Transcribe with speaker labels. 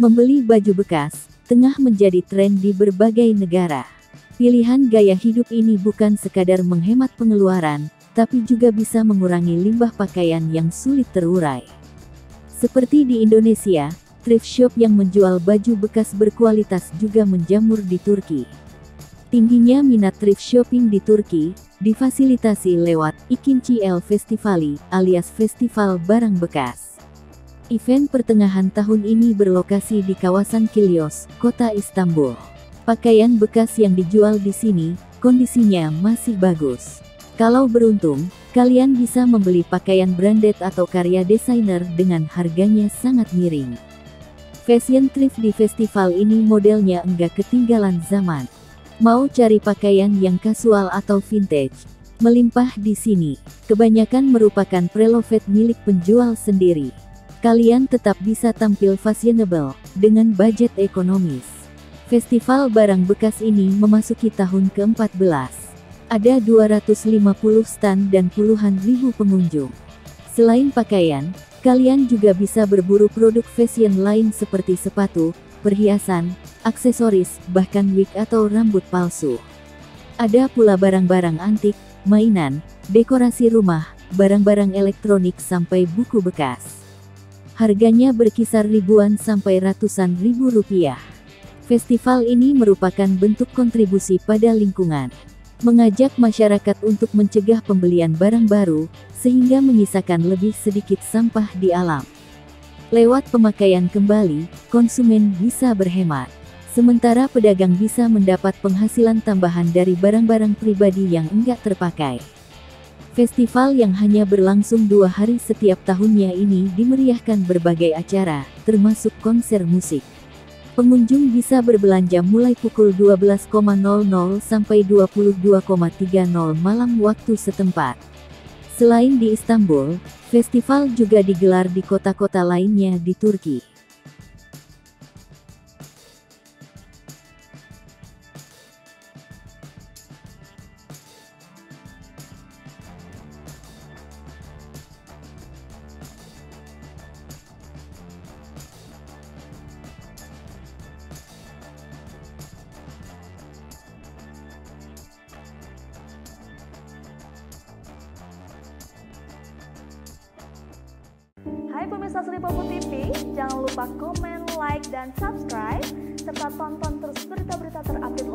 Speaker 1: Membeli baju bekas tengah menjadi tren di berbagai negara. Pilihan gaya hidup ini bukan sekadar menghemat pengeluaran, tapi juga bisa mengurangi limbah pakaian yang sulit terurai. Seperti di Indonesia, thrift shop yang menjual baju bekas berkualitas juga menjamur di Turki. Tingginya minat thrift shopping di Turki difasilitasi lewat İkinci El Festivali alias Festival Barang Bekas. Event pertengahan tahun ini berlokasi di kawasan Kilyos, kota Istanbul. Pakaian bekas yang dijual di sini, kondisinya masih bagus. Kalau beruntung, kalian bisa membeli pakaian branded atau karya desainer dengan harganya sangat miring. Fashion thrift di festival ini modelnya enggak ketinggalan zaman. Mau cari pakaian yang kasual atau vintage? Melimpah di sini. Kebanyakan merupakan preloved milik penjual sendiri. Kalian tetap bisa tampil fashionable dengan budget ekonomis. Festival barang bekas ini memasuki tahun ke-14. Ada 250 stand dan puluhan ribu pengunjung. Selain pakaian, kalian juga bisa berburu produk fashion lain seperti sepatu, perhiasan, aksesoris, bahkan wig atau rambut palsu. Ada pula barang-barang antik, mainan, dekorasi rumah, barang-barang elektronik sampai buku bekas. Harganya berkisar ribuan sampai ratusan ribu rupiah. Festival ini merupakan bentuk kontribusi pada lingkungan. Mengajak masyarakat untuk mencegah pembelian barang baru, sehingga menyisakan lebih sedikit sampah di alam. Lewat pemakaian kembali, konsumen bisa berhemat. Sementara pedagang bisa mendapat penghasilan tambahan dari barang-barang pribadi yang enggak terpakai. Festival yang hanya berlangsung 2 hari setiap tahunnya ini dimeriahkan berbagai acara, termasuk konser musik. Pengunjung bisa berbelanja mulai pukul 12.00 sampai 22.30 malam waktu setempat. Selain di Istanbul, festival juga digelar di kota-kota lainnya di Turki.
Speaker 2: Hai pemirsa Sripopo TV, jangan lupa komen, like, dan subscribe, serta tonton terus berita-berita terupdate